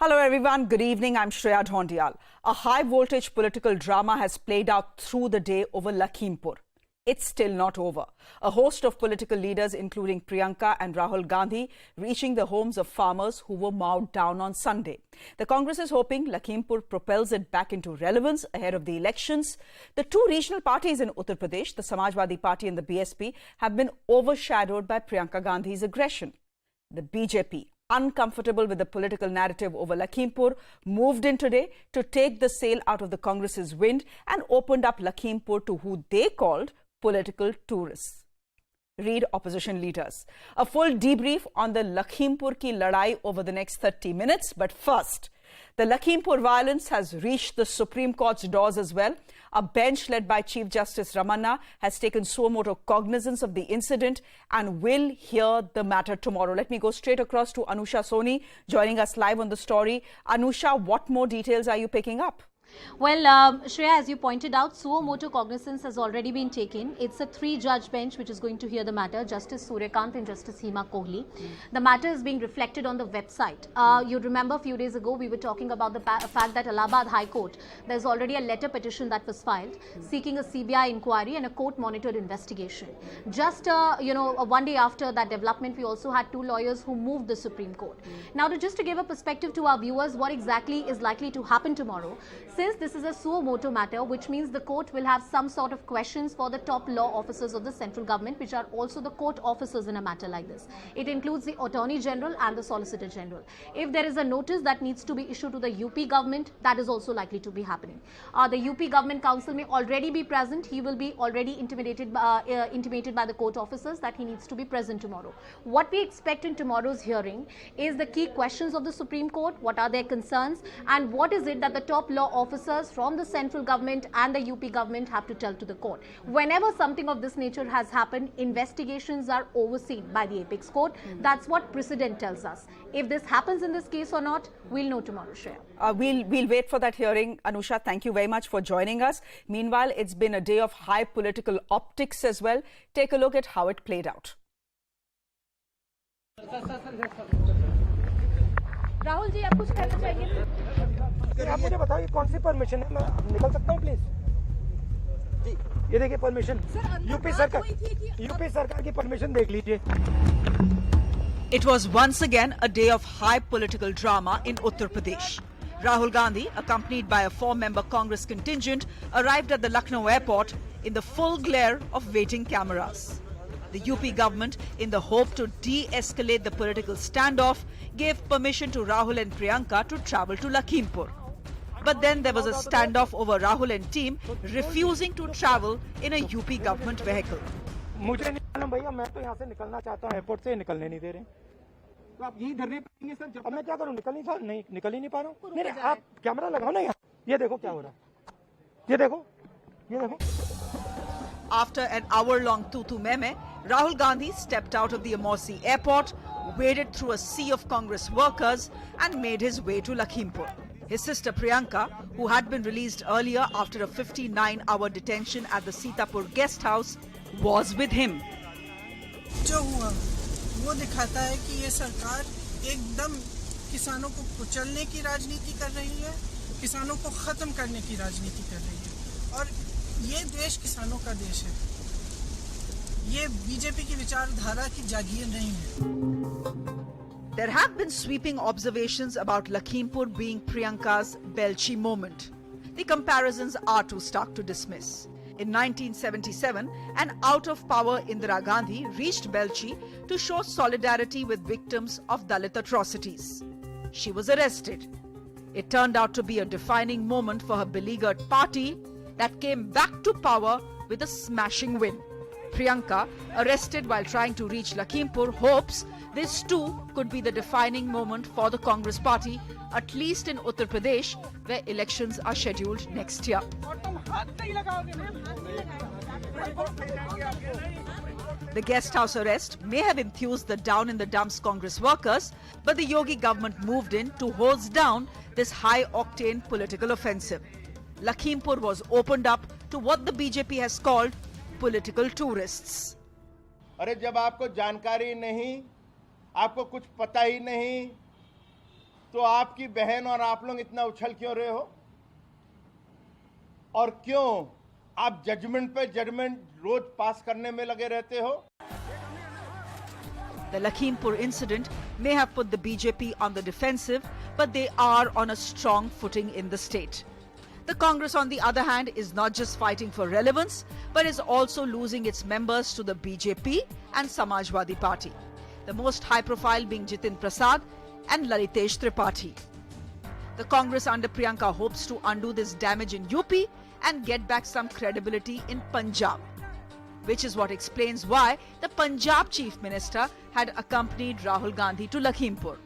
Hello everyone, good evening. I'm Shreya Dhondial. A high-voltage political drama has played out through the day over Lakhimpur. It's still not over. A host of political leaders, including Priyanka and Rahul Gandhi, reaching the homes of farmers who were mowed down on Sunday. The Congress is hoping Lakhimpur propels it back into relevance ahead of the elections. The two regional parties in Uttar Pradesh, the Samajwadi Party and the BSP, have been overshadowed by Priyanka Gandhi's aggression. The BJP, uncomfortable with the political narrative over Lakhimpur, moved in today to take the sail out of the Congress's wind and opened up Lakhimpur to who they called political tourists. Read opposition leaders. A full debrief on the Lakhimpur ki ladai over the next 30 minutes. But first, the Lakhimpur violence has reached the Supreme Court's doors as well. A bench led by Chief Justice Ramanna has taken suo motu cognizance of the incident and will hear the matter tomorrow. Let me go straight across to Anusha Soni, joining us live on the story. Anusha, what more details are you picking up? Well, Shreya, as you pointed out, suo motu cognizance has already been taken. It's a three-judge bench which is going to hear the matter, Justice Suryakant and Justice Hima Kohli. The matter is being reflected on the website. You remember a few days ago we were talking about the fact that Allahabad High Court, there's already a letter petition that was filed seeking a CBI inquiry and a court-monitored investigation. Just, one day after that development, we also had two lawyers who moved the Supreme Court. Now, just to give a perspective to our viewers, what exactly is likely to happen tomorrow, since this is a suo motu matter, which means the court will have some sort of questions for the top law officers of the central government, which are also the court officers in a matter like this. It includes the Attorney General and the Solicitor General. If there is a notice that needs to be issued to the UP government, that is also likely to be happening. The UP Government Council may already be present. He will be already intimated by the court officers that he needs to be present tomorrow. What we expect in tomorrow's hearing is the key questions of the Supreme Court, what are their concerns, and what is it that the top law officers from the central government and the UP government have to tell to the court. Whenever something of this nature has happened, investigations are overseen by the apex court. That's what precedent tells us. If this happens in this case or not, we'll know tomorrow, Shreya. We'll wait for that hearing. Anusha, thank you very much for joining us. Meanwhile, it's been a day of high political optics as well. Take a look at how it played out. Rahul ji, आप कुछ कहना चाहिए? आप मुझे बताओ ये कौन सी permission है, मैं निकल सकता हूँ प्लीज? जी, ये देखिए परमिशन, यूपी सरकार की परमिशन देख लीजिए. It was once again a day of high political drama in Uttar Pradesh. Rahul Gandhi, accompanied by a four-member Congress contingent, arrived at the Lucknow airport in the full glare of waiting cameras. The UP government, in the hope to de-escalate the political standoff, gave permission to Rahul and Priyanka to travel to Lakhimpur. But then there was a standoff over Rahul and team refusing to travel in a UP government vehicle. मुझे नहीं मालूम भैया, मैं तो यहाँ से निकलना चाहता हूँ, एयरपोर्ट से निकलने नहीं दे रहे. तो आप यही धरने पाएंगे सर? अब मैं क्या करूँ, निकल ही नहीं पा रहा हूँ. नहीं, आप कैमरा लगाओ ना यहाँ. ये देखो क्या हो रहा है. ये देखो. After an hour-long tutu meme, Rahul Gandhi stepped out of the Amorsi airport, waded through a sea of Congress workers and made his way to Lakhimpur. His sister Priyanka, who had been released earlier after a 59-hour detention at the Sitapur guest house, was with him. जो हुआ वो दिखाता है कि ये सरकार एकदम किसानों को कुचलने की राजनीति कर रही है, किसानों को खत्म करने की राजनीति कर रही है, और ये देश किसानों का देश है. ये बीजेपी की विचारधारा की जागीर नहीं है. There have been sweeping observations about Lakhimpur being Priyanka's Belchi moment. The comparisons are too stark to dismiss. In 1977, an out-of-power Indira Gandhi reached Belchi to show solidarity with victims of Dalit atrocities. She was arrested. It turned out to be a defining moment for her beleaguered party that came back to power with a smashing win. Priyanka, arrested while trying to reach Lakhimpur, hopes this too could be the defining moment for the Congress party, at least in Uttar Pradesh, where elections are scheduled next year. The guest house arrest may have enthused the down-in-the-dumps Congress workers, but the Yogi government moved in to hose down this high-octane political offensive. Lakhimpur was opened up to what the BJP has called political tourists. अरे जब आपको जानकारी नहीं, आपको कुछ पता ही नहीं, तो आपकी बहन और आप लोग इतना उछल क्यों रहे हो? और क्यों आप जजमेंट पे जजमेंट रोज पास करने में लगे रहते हो? The Lakhimpur incident may have put the BJP on the defensive, but they are on a strong footing in the state. The Congress, on the other hand, is not just fighting for relevance, but is also losing its members to the BJP and Samajwadi Party. The most high-profile being Jitin Prasad and Lalitesh Tripathi. The Congress under Priyanka hopes to undo this damage in UP and get back some credibility in Punjab, which is what explains why the Punjab Chief Minister had accompanied Rahul Gandhi to Lakhimpur.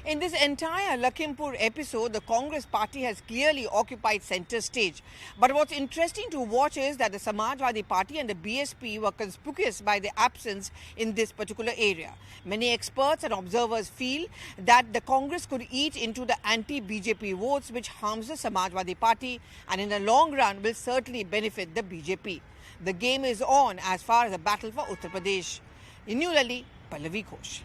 In this entire Lakhimpur episode, the Congress party has clearly occupied centre stage. But what's interesting to watch is that the Samajwadi Party and the BSP were conspicuous by their absence in this particular area. Many experts and observers feel that the Congress could eat into the anti-BJP votes, which harms the Samajwadi Party and in the long run will certainly benefit the BJP. The game is on as far as the battle for Uttar Pradesh. In New Delhi, Pallavi Ghosh.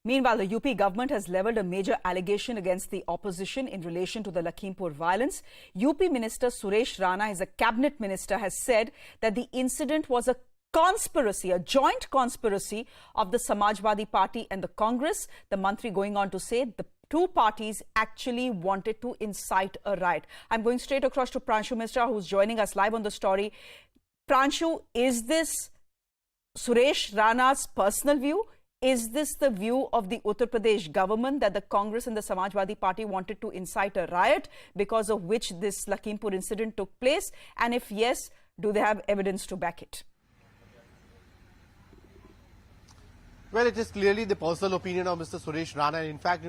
Meanwhile, the UP government has levelled a major allegation against the opposition in relation to the Lakhimpur violence. UP Minister Suresh Rana, as a cabinet minister, has said that the incident was a conspiracy, a joint conspiracy of the Samajwadi Party and the Congress. The Mantri going on to say the two parties actually wanted to incite a riot. I'm going straight across to Pranshu Mishra, who's joining us live on the story. Pranshu, is this Suresh Rana's personal view? Is this the view of the Uttar Pradesh government that the Congress and the Samajwadi Party wanted to incite a riot because of which this Lakhimpur incident took place? And if yes, do they have evidence to back it? Well, it is clearly the personal opinion of Mr. Suresh Rana. In fact,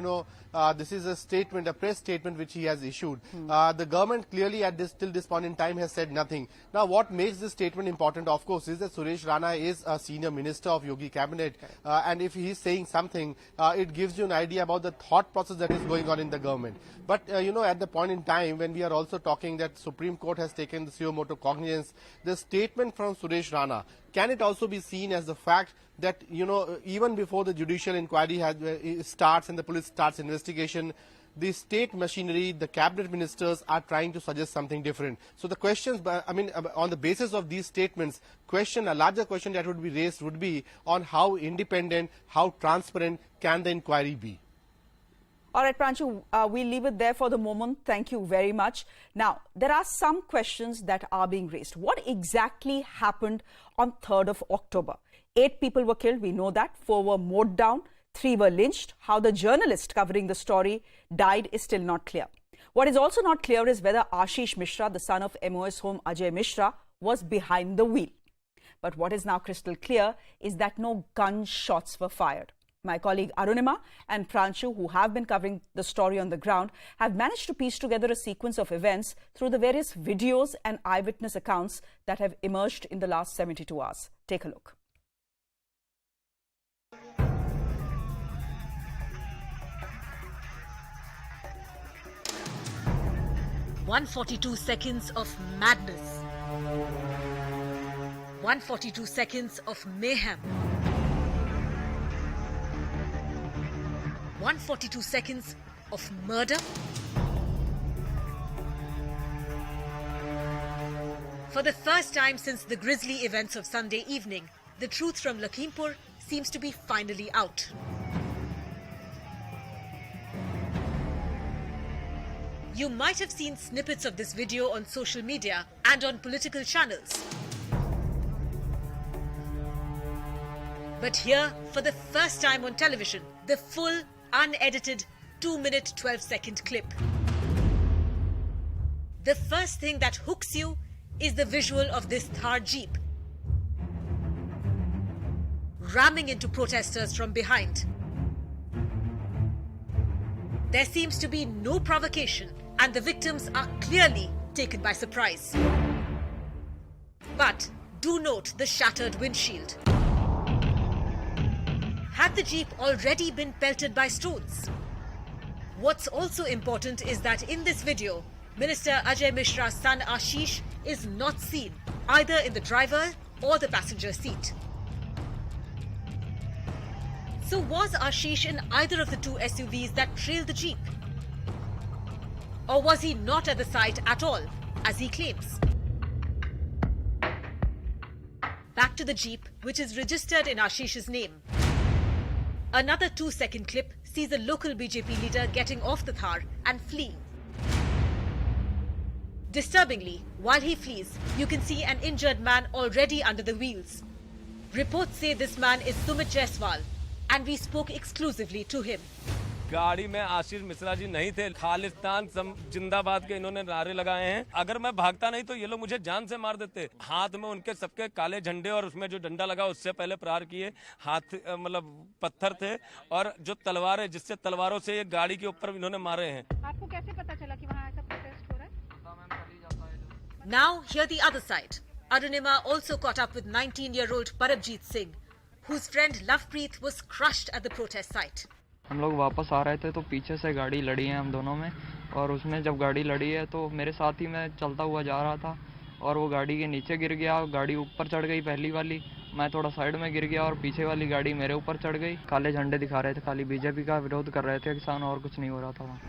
this is a statement, a press statement which he has issued. The government clearly till this point in time has said nothing. Now, what makes this statement important, of course, is that Suresh Rana is a senior minister of Yogi cabinet. And if he is saying something, it gives you an idea about the thought process that is going on in the government. But, at the point in time when we are also talking that Supreme Court has taken the suo motu cognizance, the statement from Suresh Rana, can it also be seen as the fact that, even before the judicial inquiry starts and the police starts investigation, the state machinery, the cabinet ministers are trying to suggest something different. So the questions, on the basis of these statements, a larger question that would be raised would be on how independent, how transparent can the inquiry be. All right, Pranshu, we'll leave it there for the moment. Thank you very much. Now, there are some questions that are being raised. What exactly happened on 3rd of October? 8 people were killed, we know that. 4 were mowed down. 3 were lynched. How the journalist covering the story died is still not clear. What is also not clear is whether Ashish Mishra, the son of MOS home Ajay Mishra, was behind the wheel. But what is now crystal clear is that no gunshots were fired. My colleague Arunima and Pranshu, who have been covering the story on the ground, have managed to piece together a sequence of events through the various videos and eyewitness accounts that have emerged in the last 72 hours. Take a look. "142 seconds of madness. 142 seconds of mayhem. 142 seconds of murder. For the first time since the grisly events of Sunday evening, the truth from Lakhimpur seems to be finally out. You might have seen snippets of this video on social media and on political channels. But here, for the first time on television, the full, unedited 2-minute 12-second clip. The first thing that hooks you is the visual of this Thar Jeep ramming into protesters from behind. There seems to be no provocation, and the victims are clearly taken by surprise. But do note the shattered windshield. Had the Jeep already been pelted by stones? What's also important is that in this video, Minister Ajay Mishra's son Ashish is not seen either in the driver or the passenger seat. So was Ashish in either of the two SUVs that trailed the Jeep? Or was he not at the site at all, as he claims? Back to the Jeep, which is registered in Ashish's name. Another 2-second clip sees a local BJP leader getting off the Thar and fleeing. Disturbingly, while he flees, you can see an injured man already under the wheels. Reports say this man is Sumit Jaiswal, and we spoke exclusively to him. गाड़ी में आशीष मिश्रा जी नहीं थे। खालिस्तान जिंदाबाद के इन्होंने नारे लगाए हैं। अगर मैं भागता नहीं तो ये लोग मुझे जान से मार देते। हाथ में उनके सबके काले झंडे और उसमें जो डंडा लगा उससे पहले प्रहार किए। हाथ मतलब पत्थर थे और जो तलवारें जिससे तलवारों से ये गाड़ी के ऊपर इन्होंने मारे हैं। आपको कैसे पता चला कि वहाँ ऐसा प्रोटेस्ट हो रहा है? Now hear the other side. Arunima also caught up with 19-year-old Parabjeet Singh, whose friend Lovepreet was crushed at the protest site. हम लोग वापस आ रहे थे तो पीछे से गाड़ी लड़ी है हम दोनों में, और उसमें जब गाड़ी लड़ी है तो मेरे साथ ही मैं चलता हुआ जा रहा था और वो गाड़ी के नीचे गिर गया। गाड़ी ऊपर चढ़ गई पहली वाली, मैं थोड़ा साइड में गिर गया और पीछे वाली गाड़ी मेरे ऊपर चढ़ गई। काले झंडे दिखा रहे थे, खाली बीजेपी का विरोध कर रहे थे किसान, और कुछ नहीं हो रहा था वहाँ।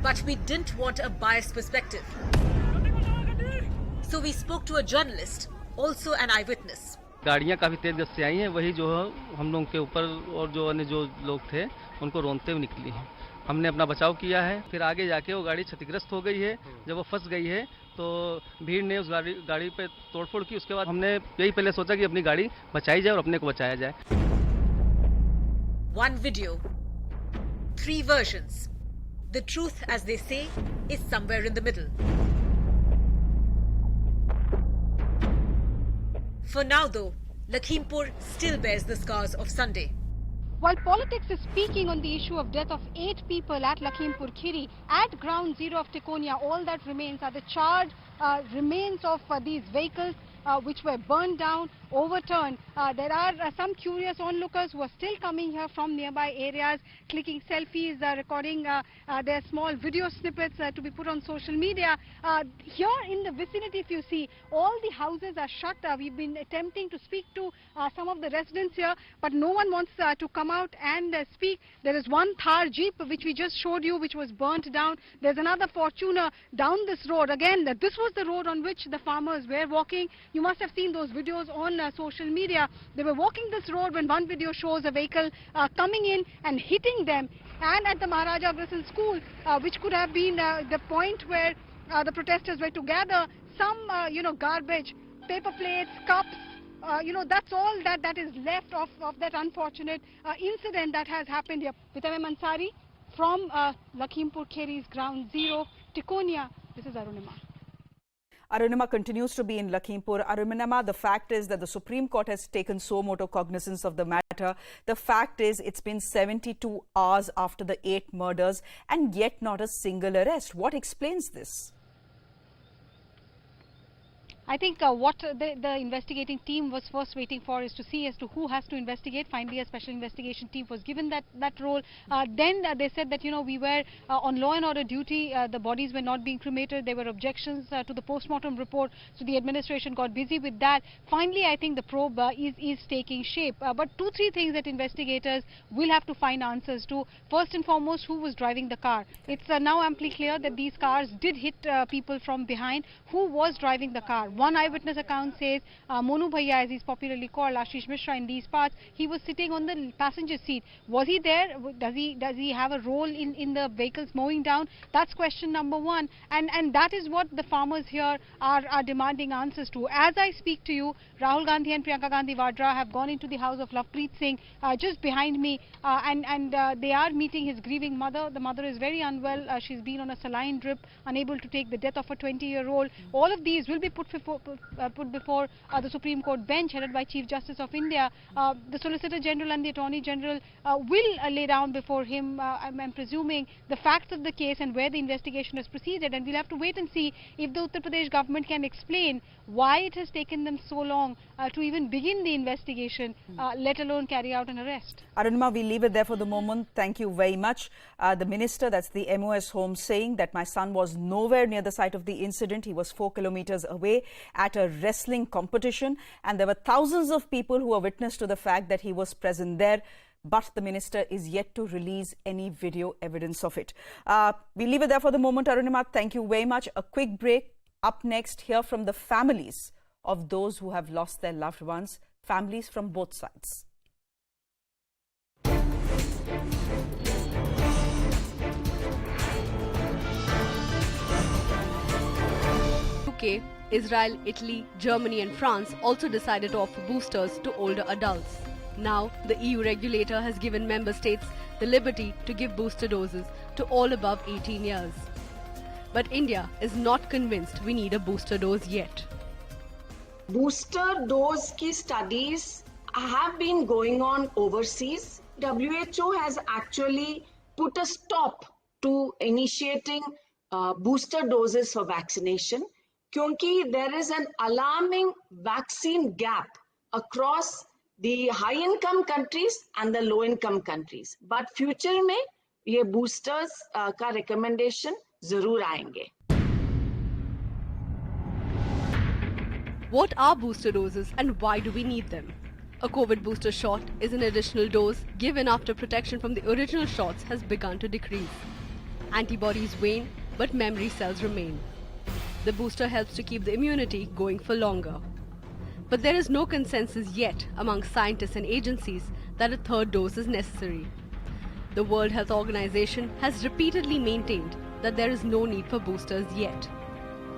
But we didn't want a biased perspective. So we spoke to a journalist, also an eyewitness. गाड़ियाँ काफ़ी तेज गति से आई हैं, वही जो हम लोगों के ऊपर और जो अन्य जो लोग थे उनको रोनते हुए निकली हैं। हमने अपना बचाव किया है, फिर आगे जाके वो गाड़ी क्षतिग्रस्त हो गई है। जब वो फंस गई है तो भीड़ ने उस गाड़ी पे तोड़फोड़ की। उसके बाद हमने यही पहले सोचा कि अपनी गाड़ी बचाई जाए और अपने को बचाया जाए। One video, 3 versions. The truth, as they say, is somewhere in the middle. For now, though, Lakhimpur still bears the scars of Sunday. While politics is speaking on the issue of death of 8 people at Lakhimpur Kheri, at ground zero of Tikonia, all that remains are the charred remains of these vehicles which were burned down, overturned. There are some curious onlookers who are still coming here from nearby areas, clicking selfies, recording their small video snippets to be put on social media. Here in the vicinity, if you see, all the houses are shut. We've been attempting to speak to some of the residents here, but no one wants to come out and speak. There is one Thar Jeep which we just showed you, which was burnt down. There's another Fortuner down this road. Again, this was the road on which the farmers were walking. You must have seen those videos on social media. They were walking this road when one video shows a vehicle coming in and hitting them. And at the Maharaja Agrawal school, which could have been the point where the protesters were to gather, some garbage, paper plates, cups, that's all that is left of that unfortunate incident that has happened here. Vitame Mansari from Lakhimpur Kheri's ground zero, Tikonia. This is Arunima. Arunima continues to be in Lakhimpur. Arunima, the fact is that the Supreme Court has taken suo motu cognizance of the matter. The fact is it's been 72 hours after the 8 murders and yet not a single arrest. What explains this? I think what the investigating team was first waiting for is to see as to who has to investigate. Finally, a special investigation team was given that role. Then they said that, we were on law and order duty. The bodies were not being cremated. There were objections to the post-mortem report. So the administration got busy with that. Finally, I think the probe is taking shape. But 2-3 things that investigators will have to find answers to. First and foremost, who was driving the car? It's now amply clear that these cars did hit people from behind. Who was driving the car? One eyewitness account says Monu Bhaiya, as he's popularly called, Ashish Mishra, in these parts, he was sitting on the passenger seat. Was he there? Does he have a role in the vehicles mowing down? That's question number 1. And that is what the farmers here are demanding answers to. As I speak to you, Rahul Gandhi and Priyanka Gandhi Vadra have gone into the house of Lovepreet Singh just behind me, and they are meeting his grieving mother. The mother is very unwell. She's been on a saline drip, unable to take the death of a 20-year-old. All of these will be put before the Supreme Court bench headed by Chief Justice of India. The Solicitor General and the Attorney General will lay down before him, I'm presuming, the facts of the case and where the investigation has proceeded, and we'll have to wait and see if the Uttar Pradesh government can explain why it has taken them so long to even begin the investigation, let alone carry out an arrest. Arunima, we leave it there for the moment. Thank you very much. The minister, that's the MOS home, saying that my son was nowhere near the site of the incident. He was 4 kilometers away. at a wrestling competition, and there were thousands of people who were witness to the fact that he was present there. But the minister is yet to release any video evidence of it. We leave it there for the moment, Arunima. Thank you very much. A quick break. Up next, hear from the families of those who have lost their loved ones, families from both sides. UK, Israel, Italy, Germany and France also decided to offer boosters to older adults. Now, the EU regulator has given member states the liberty to give booster doses to all above 18 years. But India is not convinced we need a booster dose yet. Booster dose ki studies have been going on overseas. WHO has actually put a stop to initiating booster doses for vaccination because there is an alarming vaccine gap across the high-income countries and the low-income countries. But future में ये boosters का recommendation जरूर आएंगे. What are booster doses and why do we need them? A COVID booster shot is an additional dose given after protection from the original shots has begun to decrease. Antibodies wane, but memory cells remain. The booster helps to keep the immunity going for longer. But there is no consensus yet among scientists and agencies that a third dose is necessary. The World Health Organization has repeatedly maintained that there is no need for boosters yet.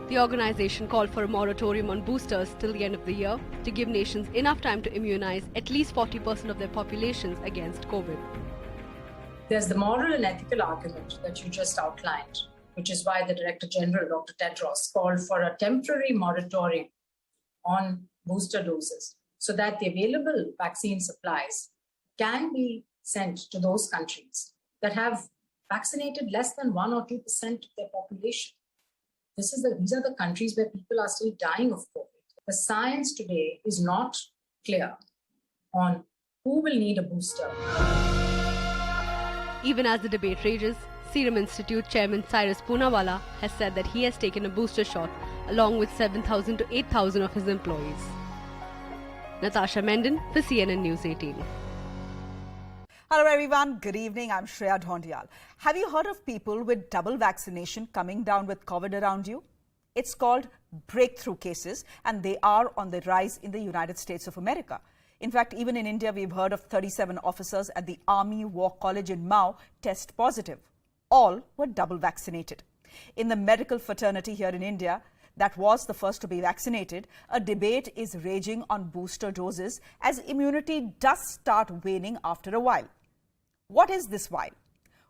The organization called for a moratorium on boosters till the end of the year to give nations enough time to immunize at least 40% of their populations against COVID. There's the moral and ethical argument that you just outlined, which is why the Director General, Dr. Tedros, called for a temporary moratorium on booster doses so that the available vaccine supplies can be sent to those countries that have vaccinated less than 1 or 2% of their population. These are the countries where people are still dying of COVID. The science today is not clear on who will need a booster. Even as the debate rages, Serum Institute Chairman Cyrus Poonawalla has said that he has taken a booster shot along with 7,000 to 8,000 of his employees. Natasha Menden for CNN News 18. Hello everyone, good evening. I'm Shreya Dhondiyal. Have you heard of people with double vaccination coming down with COVID around you? It's called breakthrough cases, and they are on the rise in the United States of America. In fact, even in India, we've heard of 37 officers at the Army War College in Mao test positive. All were double vaccinated. In the medical fraternity here in India, that was the first to be vaccinated, a debate is raging on booster doses as immunity does start waning after a while. What is this while?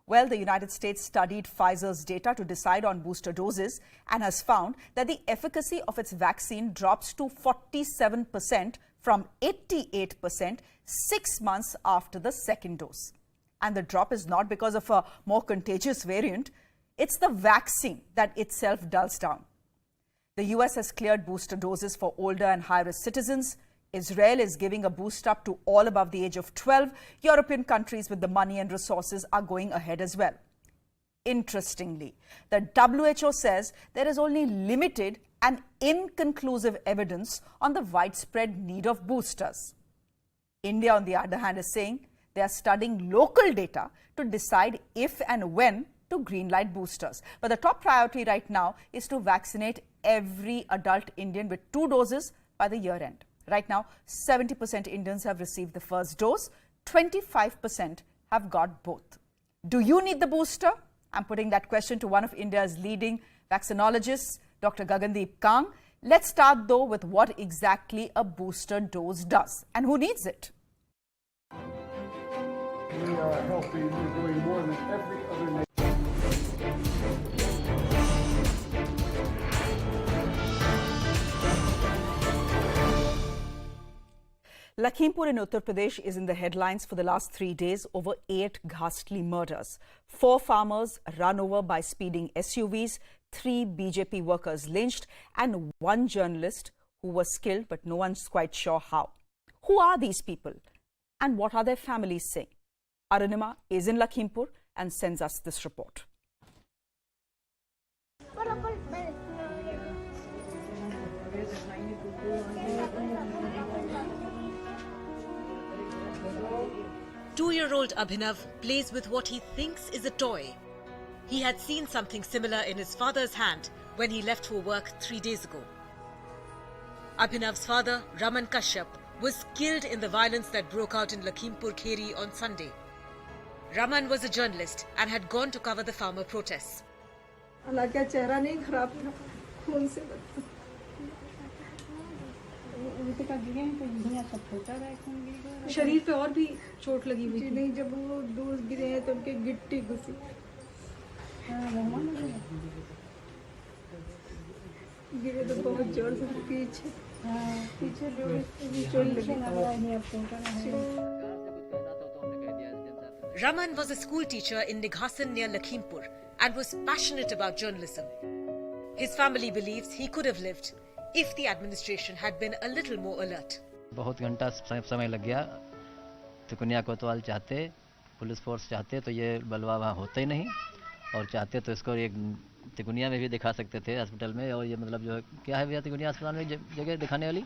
Well, the United States studied Pfizer's data to decide on booster doses and has found that the efficacy of its vaccine drops to 47% from 88% 6 months after the second dose. And the drop is not because of a more contagious variant, it's the vaccine that itself dulls down. The US has cleared booster doses for older and high-risk citizens. Israel is giving a boost up to all above the age of 12. European countries with the money and resources are going ahead as well. Interestingly, the WHO says there is only limited and inconclusive evidence on the widespread need of boosters. India, on the other hand, is saying they are studying local data to decide if and when to greenlight boosters. But the top priority right now is to vaccinate every adult Indian with 2 doses by the year end. Right now, 70% Indians have received the first dose, 25% have got both. Do you need the booster? I'm putting that question to one of India's leading vaccinologists, Dr. Gagandeep Kang. Let's start though with what exactly a booster dose does and who needs it. We are healthy, we're doing more than every other nation. Lakhimpur in Uttar Pradesh is in the headlines for the last 3 days over 8 ghastly murders. 4 farmers run over by speeding SUVs, 3 BJP workers lynched, and 1 journalist who was killed, but no one's quite sure how. Who are these people and what are their families saying? Arunima is in Lakhimpur and sends us this report. Two-year-old Abhinav plays with what he thinks is a toy. He had seen something similar in his father's hand when he left for work 3 days ago. Abhinav's father, Raman Kashyap, was killed in the violence that broke out in Lakhimpur Kheri on Sunday. Raman was a journalist and had gone to cover the farmer protests. शरीर पे और भी चोट लगी हुई थी। नहीं, जब वो दोस्त गिरे हैं तो उनके गिट्टी घुसी। गिरे तो बहुत जोर से पीछे चोट लगी। Raman was a school teacher in Nighasan near Lakhimpur and was passionate about journalism. His family believes he could have lived if the administration had been a little more alert. बहुत घंटा समय लग गया। तिकुनिया कोतवाल चाहते, पुलिस फोर्स चाहते तो ये बलवा वहाँ होता ही नहीं, और चाहते तो इसको एक तिकुनिया में भी दिखा सकते थे हॉस्पिटल में। और ये मतलब जो क्या है भैया तिकुनिया अस्पताल में जगह दिखाने वाली?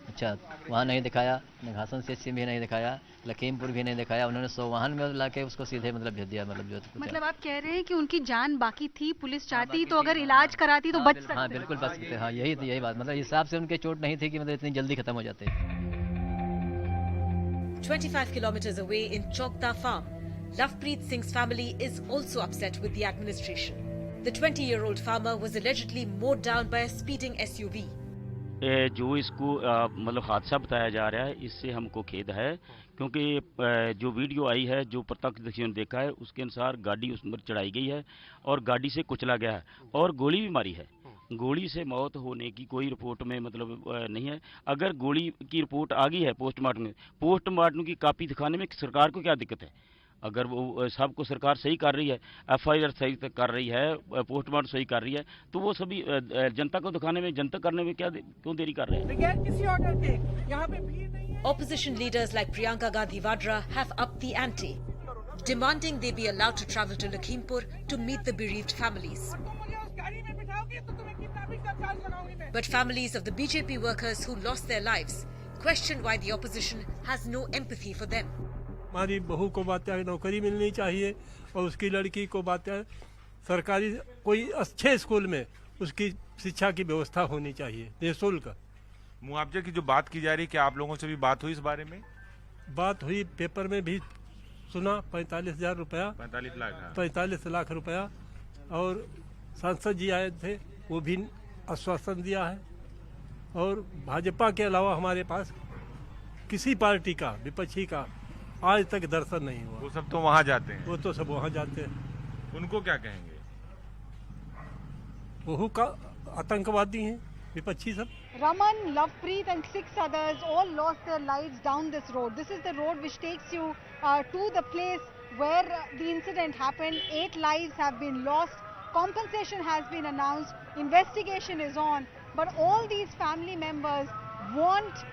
अच्छा, वहाँ नहीं दिखाया, निघासन सीएचसी भी नहीं दिखाया, लखीमपुर भी नहीं दिखाया। उन्होंने 100 वाहन में लाके उसको सीधे मतलब भेज दिया। मतलब आप कह रहे हैं कि उनकी जान बाकी थी, पुलिस चाहती तो अगर इलाज कराती तो बच सकते। हाँ बिल्कुल बच सकते। हाँ यही बात, मतलब हिसाब से उनके चोट नहीं थी कि मतलब इतनी जल्दी खत्म हो जाते। 25 kilometers away in Chokda farm, Lovepreet Singh's family is also upset with the administration. The 20-year-old farmer was allegedly mowed down by a speeding SUV. जो इसको मतलब हादसा बताया जा रहा है, इससे हमको खेद है, क्योंकि जो वीडियो आई है, जो प्रत्यक्षदर्शियों ने देखा है, उसके अनुसार गाड़ी उस पर चढ़ाई गई है और गाड़ी से कुचला गया है और गोली भी मारी है। गोली से मौत होने की कोई रिपोर्ट में मतलब नहीं है। अगर गोली की रिपोर्ट आ गई है पोस्टमार्टम की कॉपी दिखाने में सरकार को क्या दिक्कत है? अगर वो सबको सरकार सही कर रही है, FIR सही कर रही है, पोस्टमार्टम सही कर रही है, तो वो सभी जनता को दिखाने में, जनता करने में क्यों देरी कर रहे हैं? बगैर किसी ऑर्डर के यहाँ पे भीड़ नहीं है। Opposition leaders like Priyanka Gandhi Vadra have upped the ante, demanding they be allowed to travel to Lakhimpur to meet the bereaved families. But families of the BJP workers who lost their lives question why the opposition has no empathy for them. हमारी बहू को बात है नौकरी मिलनी चाहिए और उसकी लड़की को बात है सरकारी कोई अच्छे स्कूल में उसकी शिक्षा की व्यवस्था होनी चाहिए निःशुल्क। मुआवजे की जो बात की जा रही है, क्या आप लोगों से भी बात हुई इस बारे में? बात हुई, पेपर में भी सुना। 45,000 रुपया, 45 लाख रुपया, और सांसद जी आए थे, वो भी आश्वासन दिया है। और भाजपा के अलावा हमारे पास किसी पार्टी का, विपक्षी का आज तक दर्शन नहीं हुआ। वो सब तो वहाँ जाते हैं। वो तो सब वहाँ जाते हैं। उनको क्या कहेंगे? वो का आतंकवादी हैं विपक्षी सब। Raman, Lovepreet and 6 others all lost their lives down this road. This is the road which takes you to the place where the incident happened. 8 lives have been lost. Compensation has been announced. Investigation is on. But all these family members want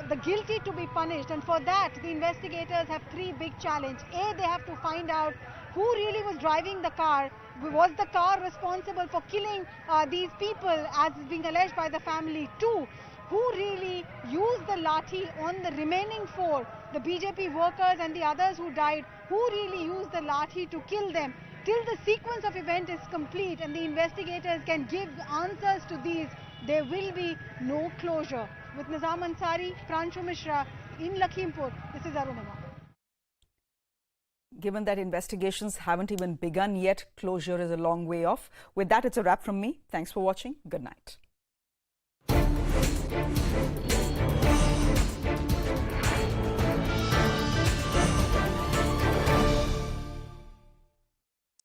the guilty to be punished, and for that the investigators have 3 big challenges. A, they have to find out who really was driving the car. Was the car responsible for killing these people as is being alleged by the family? 2, who really used the lathi on the remaining 4, the BJP workers and the others who died, who really used the lathi to kill them? Till the sequence of event is complete and the investigators can give answers to these, there will be no closure. With Nizam Ansari, Pranshu Mishra in Lakhimpur, this is Arunama. Given that investigations haven't even begun yet, closure is a long way off. With that, it's a wrap from me. Thanks for watching. Good night.